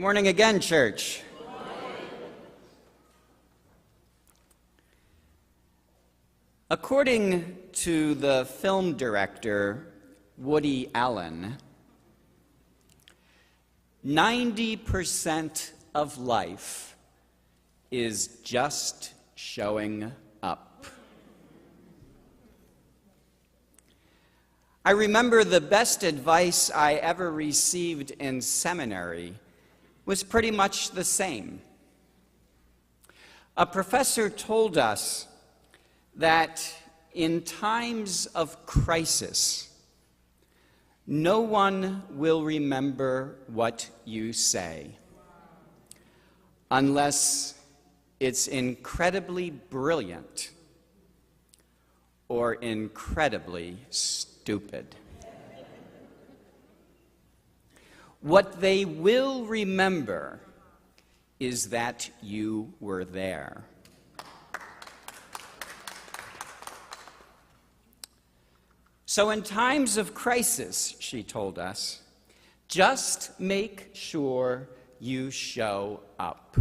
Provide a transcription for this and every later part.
Morning again, church. According to the film director Woody Allen, 90% of life is just showing up. I remember the best advice I ever received in seminary was pretty much the same. A professor told us that in times of crisis, no one will remember what you say unless it's incredibly brilliant or incredibly stupid. What they will remember is that you were there. So in times of crisis, she told us, just make sure you show up.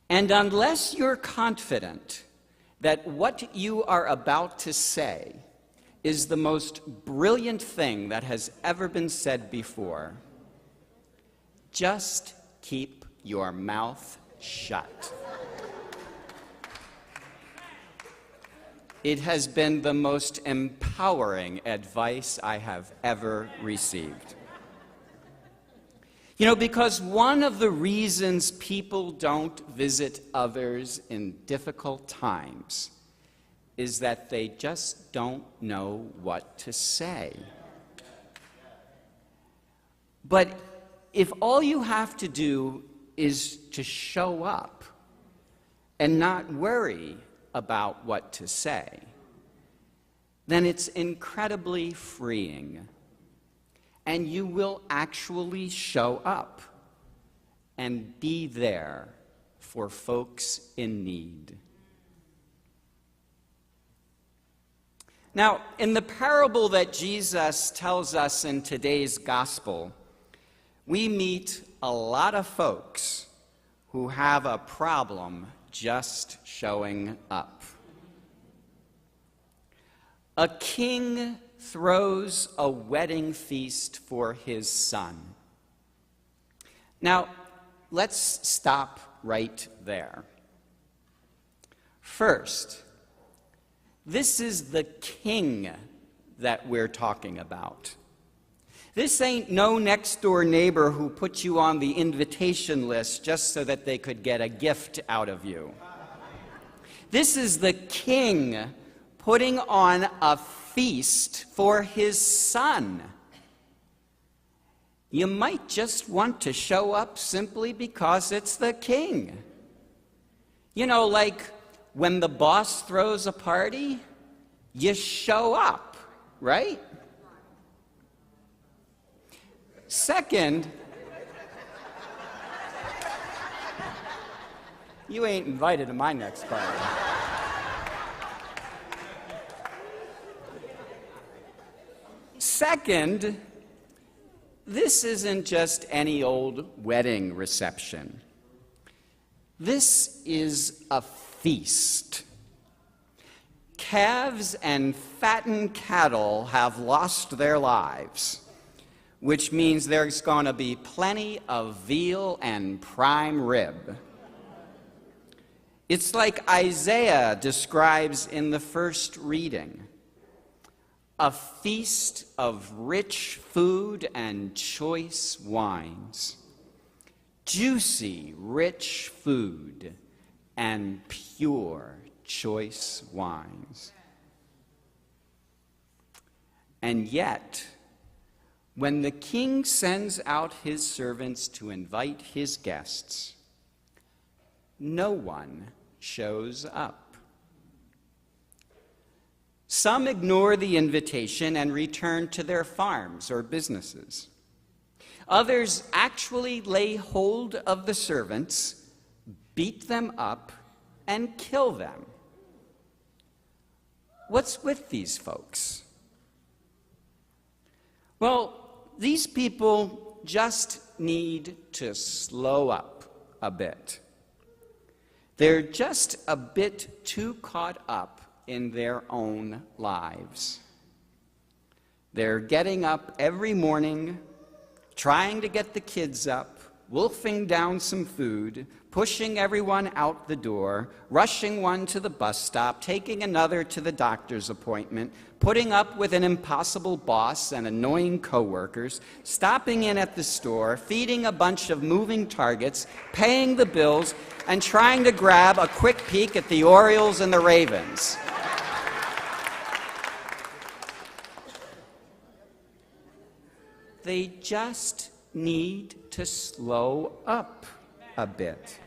And unless you're confident that what you are about to say is the most brilliant thing that has ever been said before, just keep your mouth shut. It has been the most empowering advice I have ever received. You know, because one of the reasons people don't visit others in difficult times is that they just don't know what to say. But if all you have to do is to show up and not worry about what to say, then it's incredibly freeing. And you will actually show up and be there for folks in need. Now, in the parable that Jesus tells us in today's gospel, we meet a lot of folks who have a problem just showing up. A king throws a wedding feast for his son. Now, let's stop right there. First, this is the king that we're talking about. This ain't no next-door neighbor who put you on the invitation list just so that they could get a gift out of you. This is the king putting on a feast for his son. You might just want to show up simply because it's the king. You know, like when the boss throws a party, you show up, right? Second, you ain't invited to my next party. Second, this isn't just any old wedding reception. This is a feast. Calves and fattened cattle have lost their lives, which means there's going to be plenty of veal and prime rib. It's like Isaiah describes in the first reading, a feast of rich food and choice wines, juicy, rich food and pure, choice wines. And yet, when the king sends out his servants to invite his guests, no one shows up. Some ignore the invitation and return to their farms or businesses. Others actually lay hold of the servants, beat them up, and kill them. What's with these folks? Well, these people just need to slow up a bit. They're just a bit too caught up in their own lives. They're getting up every morning, trying to get the kids up, wolfing down some food, pushing everyone out the door, rushing one to the bus stop, taking another to the doctor's appointment, putting up with an impossible boss and annoying coworkers, stopping in at the store, feeding a bunch of moving targets, paying the bills, and trying to grab a quick peek at the Orioles and the Ravens. They just need to slow up a bit.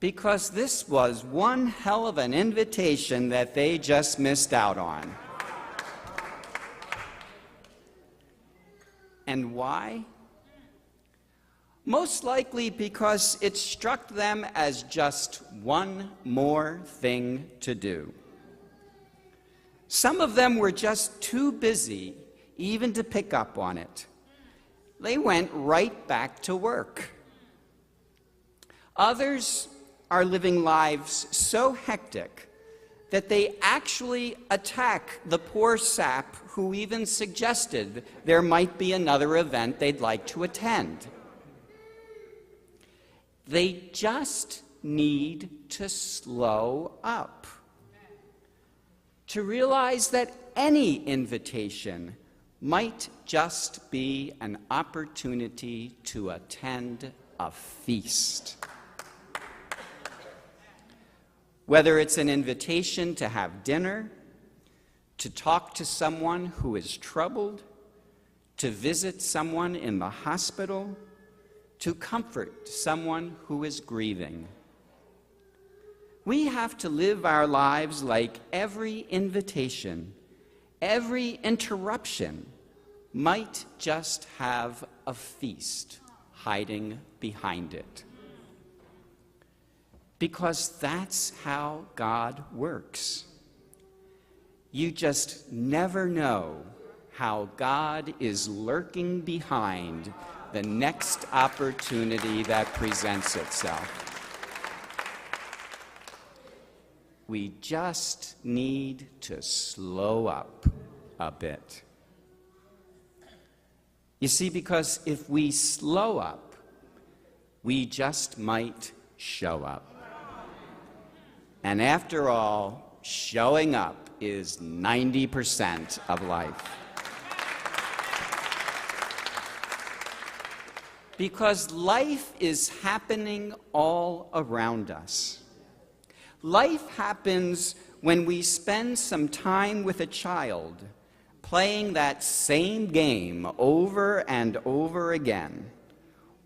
Because this was one hell of an invitation that they just missed out on. And why? Most likely because it struck them as just one more thing to do. Some of them were just too busy even to pick up on it. They went right back to work. Others are living lives so hectic that they actually attack the poor sap who even suggested there might be another event they'd like to attend. They just need to slow up, to realize that any invitation might just be an opportunity to attend a feast. Whether it's an invitation to have dinner, to talk to someone who is troubled, to visit someone in the hospital, to comfort someone who is grieving. We have to live our lives like every invitation, every interruption might just have a feast hiding behind it. Because that's how God works. You just never know how God is lurking behind the next opportunity that presents itself. We just need to slow up a bit. You see, because if we slow up, we just might show up. And after all, showing up is 90% of life. Because life is happening all around us. Life happens when we spend some time with a child playing that same game over and over again,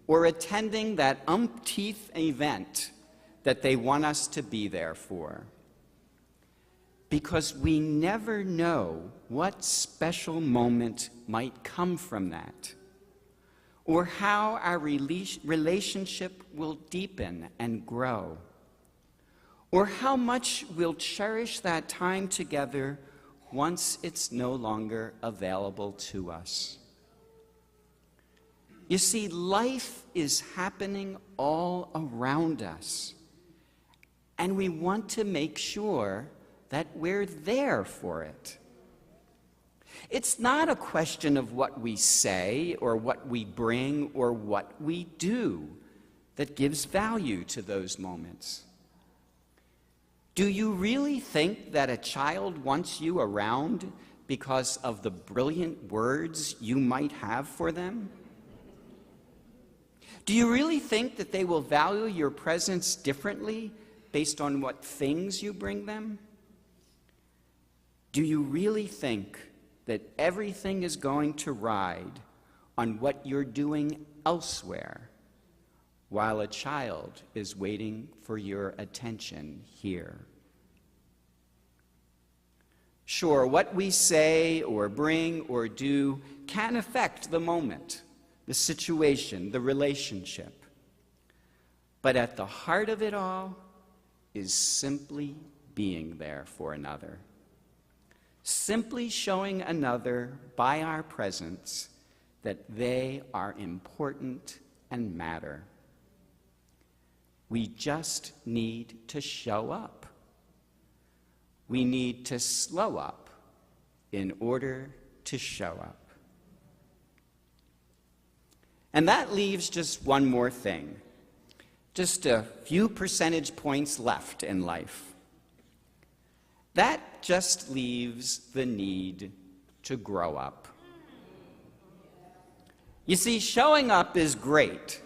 or attending that umpteenth event that they want us to be there for. Because we never know what special moment might come from that, or how our relationship will deepen and grow, or how much we'll cherish that time together once it's no longer available to us. You see, life is happening all around us. And we want to make sure that we're there for it. It's not a question of what we say or what we bring or what we do that gives value to those moments. Do you really think that a child wants you around because of the brilliant words you might have for them? Do you really think that they will value your presence differently based on what things you bring them? Do you really think that everything is going to ride on what you're doing elsewhere, while a child is waiting for your attention here. Sure, what we say or bring or do can affect the moment, the situation, the relationship. But at the heart of it all is simply being there for another. Simply showing another by our presence that they are important and matter. We just need to show up. We need to slow up in order to show up. And that leaves just one more thing. Just a few percentage points left in life. That just leaves the need to grow up. You see, showing up is great,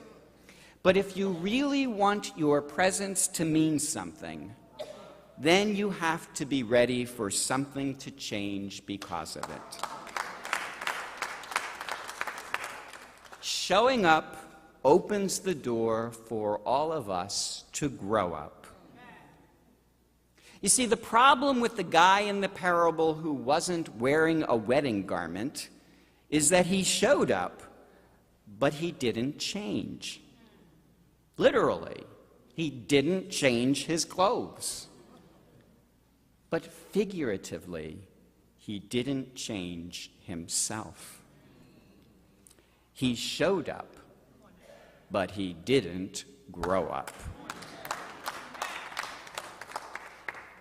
but if you really want your presence to mean something, then you have to be ready for something to change because of it. Showing up opens the door for all of us to grow up. You see, the problem with the guy in the parable who wasn't wearing a wedding garment is that he showed up, but he didn't change. Literally, he didn't change his clothes. But figuratively, he didn't change himself. He showed up, but he didn't grow up.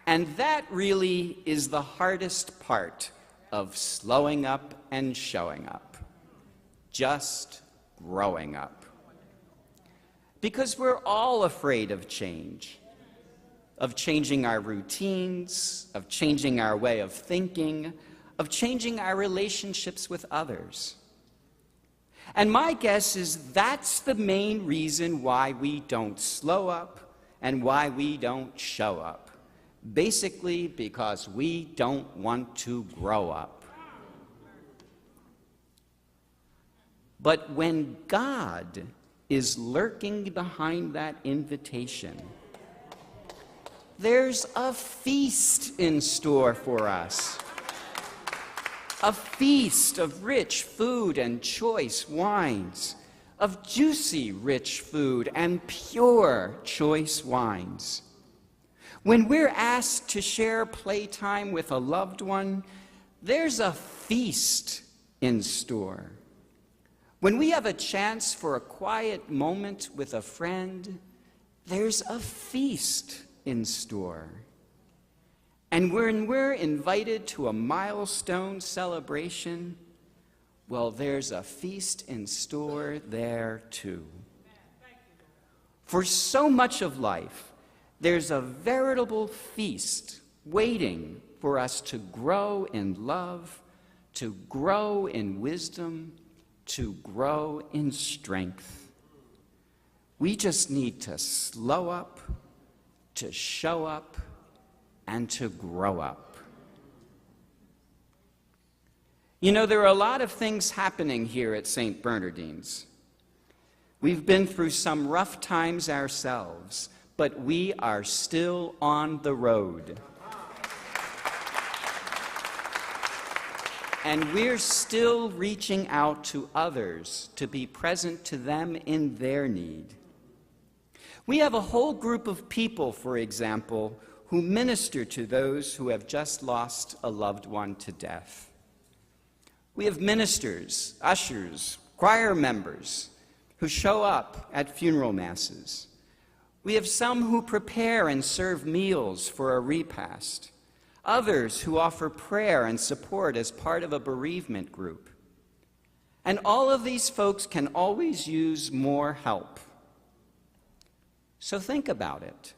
And that really is the hardest part of slowing up and showing up. Just growing up. Because we're all afraid of change. Of changing our routines, of changing our way of thinking, of changing our relationships with others. And my guess is that's the main reason why we don't slow up and why we don't show up. Basically because we don't want to grow up. But when God is lurking behind that invitation, there's a feast in store for us. A feast of rich food and choice wines, of juicy, rich food and pure, choice wines. When we're asked to share playtime with a loved one, there's a feast in store. When we have a chance for a quiet moment with a friend, there's a feast in store. And when we're invited to a milestone celebration, well, there's a feast in store there too. For so much of life, there's a veritable feast waiting for us to grow in love, to grow in wisdom, to grow in strength. We just need to slow up, to show up, and to grow up. You know, there are a lot of things happening here at St. Bernardine's. We've been through some rough times ourselves, but we are still on the road. And we're still reaching out to others to be present to them in their need. We have a whole group of people, for example, who minister to those who have just lost a loved one to death. We have ministers, ushers, choir members who show up at funeral masses. We have some who prepare and serve meals for a repast, others who offer prayer and support as part of a bereavement group. And all of these folks can always use more help. So think about it.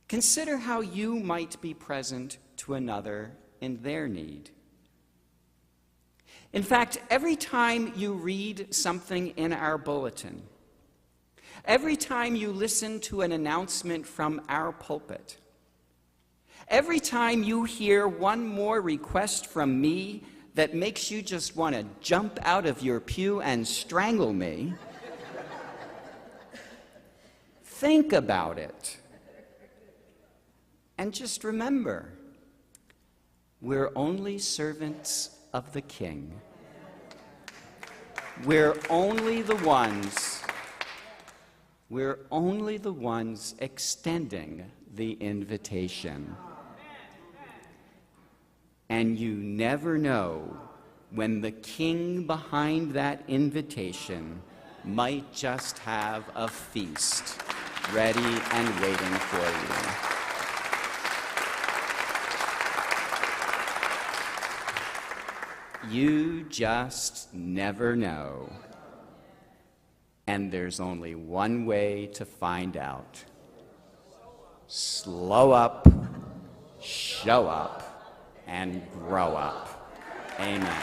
Consider how you might be present to another in their need. In fact, every time you read something in our bulletin, every time you listen to an announcement from our pulpit, Every time you hear one more request from me that makes you just want to jump out of your pew and strangle me, think about it. And just remember, we're only servants of the King. We're only the ones extending the invitation. And you never know when the King behind that invitation might just have a feast ready and waiting for you. You just never know. And there's only one way to find out. Slow up, show up, and grow up. Amen.